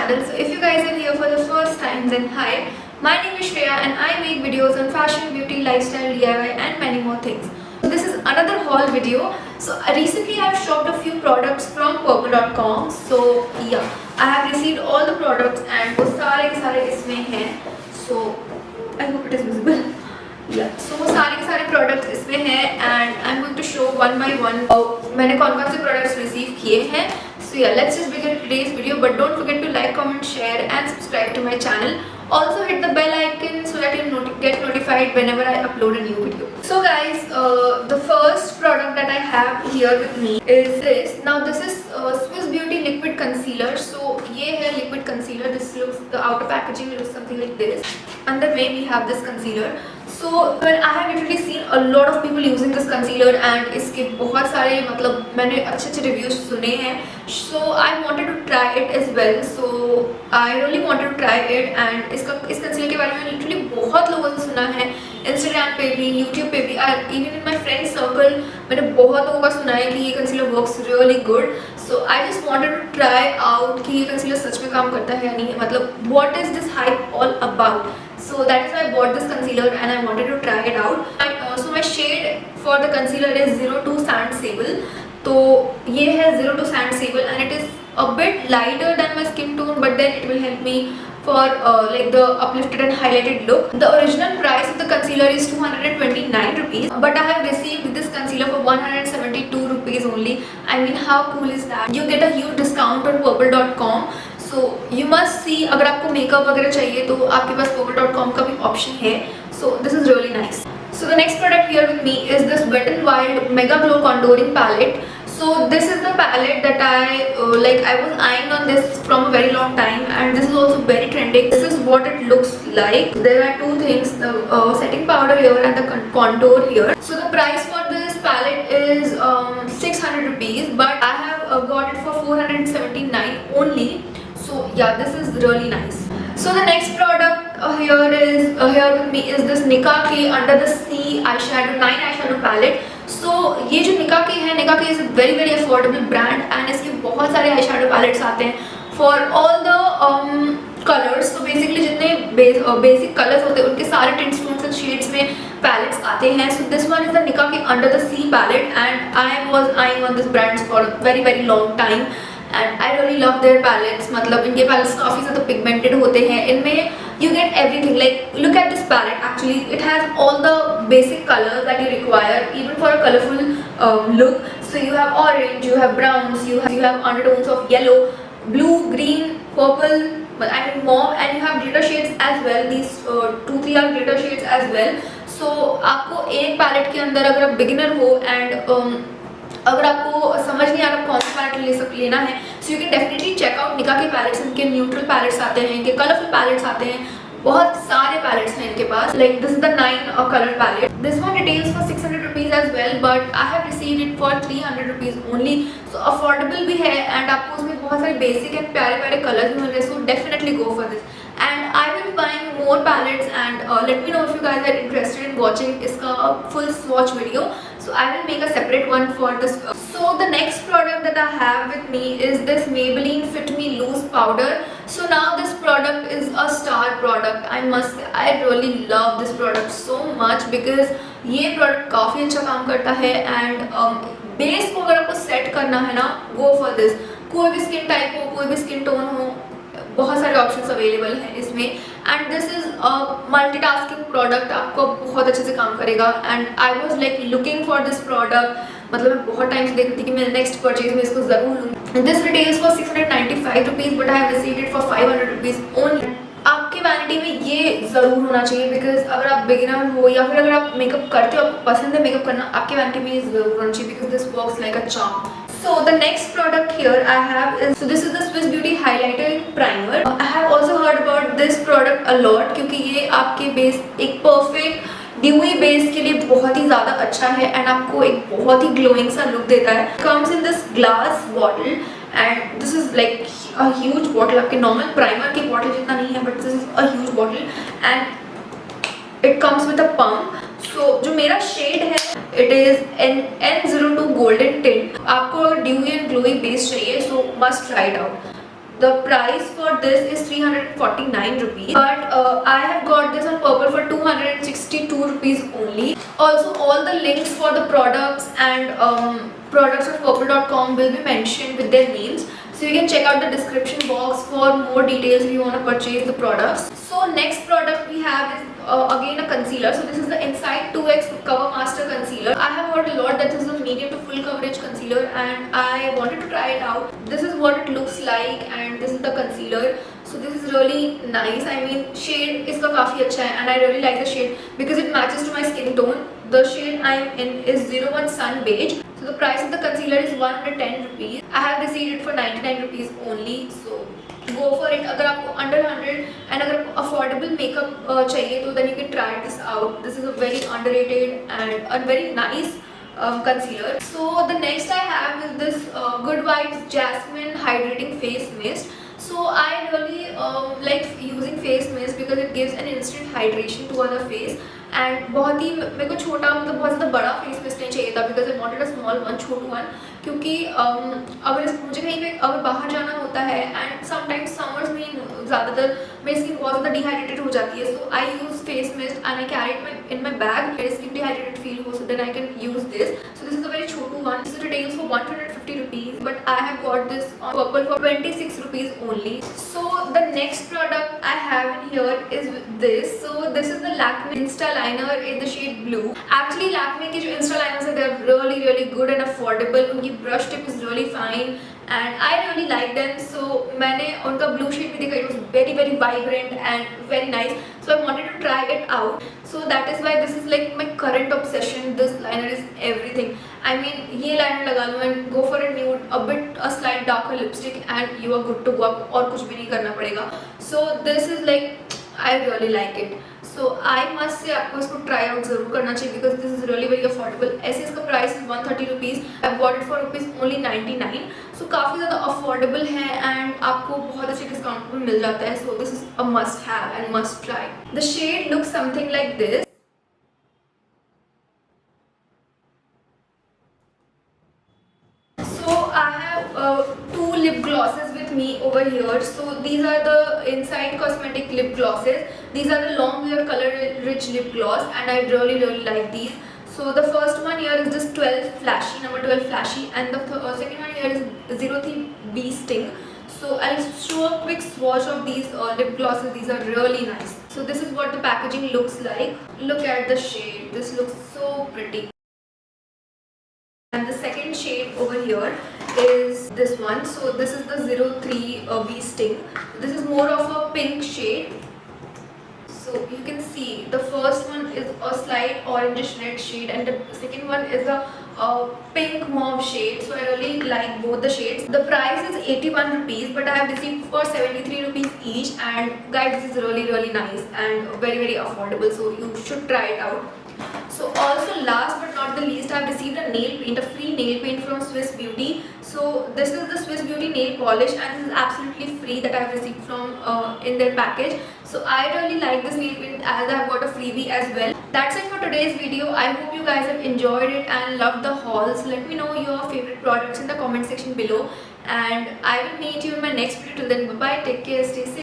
channel. So if you guys are here for the first time, then hi. My name is Shreya and I make videos on fashion, beauty, lifestyle, DIY and many more things. So this is another haul video. So recently I have shopped a few products from Purplle.com. So yeah, I have received all the products and वो सारे के सारे इसमें हैं. So I hope it is visible. Yeah, so वो सारे के सारे products इसमें हैं and I'm going to show one by one मैंने कौन-कौन से products receive किए हैं. So yeah, let's just begin today's video. But don't forget to like, comment, share and subscribe to my channel. Also hit the bell icon so that you get notified whenever I upload a new video. So guys, the first product that I have here with me is this. Now this is Swiss Beauty Liquid Concealer. So ये है liquid concealer. This looks, the outer packaging looks something like this. Under way we have this concealer. So when I have literally seen a lot of people using this concealer and इसके बहुत सारे मतलब मैंने अच्छे reviews सुने हैं. So I wanted to try it as well. So I really wanted to try it and इस concealer के बारे में literally बहुत लोगों से सुना है. Instagram पे भी, YouTube पे भी, even in my friend circle मैंने बहुत लोगों का सुना है कि ये concealer works really good. So I just wanted to try out कि ये concealer सच में काम करता है या नहीं. मतलब what is this hype all about? So that is why I bought this concealer and I wanted to try it out. And so my shade for the concealer is 02 Sand-Sable. तो ये है 02 Sand-Sable and it is a bit lighter than my skin tone, but then it will help me for like the uplifted and highlighted look. The original price of the concealer is 229 rupees, but I have received this concealer for 172 rupees only. I mean, how cool is that? You get a huge discount on Purplle.com. So you must see, अगर आपको makeup वगैरह चाहिए तो आपके पास Purplle.com का भी option है. So this is really nice. So the next product here with me is this Wet n Wild Megaglo contouring palette. So this is the palette that I was eyeing on this from a very long time, and this is also very trending. This is what it looks like. There are two things, the setting powder here and the contour here. So the price for this palette is 600 rupees, but I have got it for 479 only. So yeah, this is really nice. So the next product here with me is this Nicka के Under the Sea eyeshadow 9 eyeshadow palette. So ये जो Nicka के है, Nicka के is a very affordable brand and इसके बहुत सारे eyeshadow palettes आते हैं for all the colors. So basically जितने basic colors होते हैं उनके सारे tints, tones and shades में palettes आते हैं. So this one is the Nicka के Under the Sea palette and I was eyeing on this brand for a very long time. And I really love their palettes. मतलब इनके palettes काफ़ी ज़्यादा pigmented होते हैं. इनमें you get everything. Like look at this palette. Actually, it has all the basic colors that you require, even for a colorful look. So you have orange, you have browns, you have undertones of yellow, blue, green, purple. I mean mauve, and you have glitter shades as well. These 2-3 are glitter shades as well. So आपको एक palette के अंदर अगर आप beginner हो and अगर आपको समझ नहीं आ रहा कौन सा पैलेट लेना है, so you can definitely check out Nykaa के पैलेट्स. इनके न्यूट्रल पैलेट्स आते हैं, इनके कलरफुल पैलेट्स आते हैं, बहुत सारे पैलेट्स हैं इनके पास. Like this is the 9 colour palette. This one retails for 600 rupees as well, but I have received it for 300 rupees only. So affordable भी है एंड आपको उसमें बहुत सारे बेसिक एंड प्यारे कलर्स भी मिल रहे हैं. So definitely go for this. And I will be buying more palettes and let me know if you guys are interested in watching iska full swatch video. So I will make a separate one for this. So the next product that I have with me is this Maybelline Fit Me Loose powder. So now this product is a star product. I must say I really love this product so much because ये product काफ़ी अच्छा काम करता है and base को अगर आपको set करना है ना, go for this. कोई भी skin type हो, कोई भी skin tone हो, बहुत सारे ऑप्शंस अवेलेबल हैं इसमें. And this is multitasking product, आपको बहुत अच्छे से काम करेगा. And I was like looking for this product. मतलब मैं बहुत टाइम से देख रही थी कि मैं नेक्स्ट परचेज में इसको ज़रूर लूँगी. This retails for 695 rupees, but I have received it for 500 rupees only. आपके वैनिटी में ये ज़रूर होना चाहिए बिकॉज अगर आप बिगिनर हो या फिर अगर आप मेकअप करते हो, आपको पसंद है मेकअप करना, आपके वैनिटी में ये ज़रूर होना चाहिए because this works like a charm. So the next product here I have is, so this is the Swiss Beauty Highlighter Primer. I have also heard about this product a lot क्योंकि ये आपके base एक perfect dewy base के लिए बहुत ही ज़्यादा अच्छा है एंड आपको एक बहुत ही ग्लोइंग सा लुक देता है. Comes in this glass bottle and this is like a huge bottle. आपके नॉर्मल प्राइमर की बॉटल जितना नहीं है, but this is a huge bottle and it comes with a pump. So जो मेरा शेड है it is N02 Golden Tint. आपको अगर ड्यूई एंड ग्लोई बेस चाहिए, so must try it out. The price for this is 349 rupees, but I have got this on Purplle for 262 rupees only. Also, all the links for the products and products of purplle.com will be mentioned with their names, so you can check out the description box for more details if you want to purchase the products. So next product we have is again a concealer. So this is the Insight 2X Cover Master Concealer. I have heard a lot that this is a medium to full coverage concealer and I wanted to try it out. This is what it looks like and this is the concealer. So this is really nice. I mean, shade iska काफी अच्छा है and I really like the shade because it matches to my skin tone. The shade I am in is 01 Sun Beige. So the price of the concealer is 110 rupees. I have received it for 99 rupees only. So go for it. अगर आपको under 100 and अगर आपको affordable makeup चाहिए तो then you can try this out. This is a very underrated and a very nice concealer. So the next I have is this Good Vibes Jasmine Hydrating Face Mist. So I really like using face mist because it gives an instant hydration to our face. And बहुत ही मेरे को छोटा मतलब बहुत ज़्यादा बड़ा face mist नहीं चाहिए था because I wanted a small one, Chhotu one, क्योंकि अगर मुझे कहीं पे अगर बाहर जाना होता है एंड समटाइम्स समर्स में ज़्यादातर मेरी स्किन बहुत ज़्यादा डिहाइड्रेटेड हो जाती है. So I use face mist and I carry it in my bag. मेरी स्किन डिहाइड्रेटेड फील हो so then I can use this. So this is a very छोटू one. This retails for 150 rupees, but I have got this on Purplle for 26 rupees only. So the next product I have in here is this. So this is the Lakme Insta liner in the shade blue. Actually Lakme के जो Insta liners है they are really good and affordable. उनकी brush tip is really fine and I really like them. So मैंने उनका blue shade भी देखा. It was very vibrant and very nice. So I wanted to try it out. So that is why this is like my current obsession. This liner is everything. I mean ये liner लगा लो and go for a nude, a slight darker lipstick and you are good to go. आपको और कुछ भी नहीं करना पड़ेगा. So this is like I really like it. So I must say आपको इसको try out ज़रूर करना चाहिए because this is really very affordable. ऐसे इसका price is 130 rupees. I bought it for rupees only 99. So काफ़ी ज़्यादा affordable है and आपको बहुत अच्छे डिस्काउंट में मिल जाता है. So this is a must have and must try. The shade looks something like this. So I have two lip glosses with me over here. So these are the Insight Cosmetic lip glosses. These are the long wear color rich lip gloss and I really like these. So the first one here is this 12 flashy, number 12 flashy, and the second one here is 03 Bee Sting. So I'll show a quick swatch of these lip glosses. These are really nice. So this is what the packaging looks like. Look at the shade. This looks so pretty. And the second shade over here is this one. So this is the 03 Bee Sting. This is more of a pink shade. So you can see the first one is a slight orangish red shade and the second one is a pink mauve shade. So I really like both the shades. The price is 81 rupees but I have received for 73 rupees each and guys this is really nice and very affordable, so you should try it out. So also last but not the least I have received a nail paint, a free nail paint from Swiss Beauty. So this is the Swiss Beauty nail polish and this is absolutely free that I have received from in their package. So I really like this nail paint as I have got a freebie as well. That's it for today's video. I hope you guys have enjoyed it and loved the hauls. Let me know your favorite products in the comment section below and I will meet you in my next video. Till then, bye bye, take care, stay safe.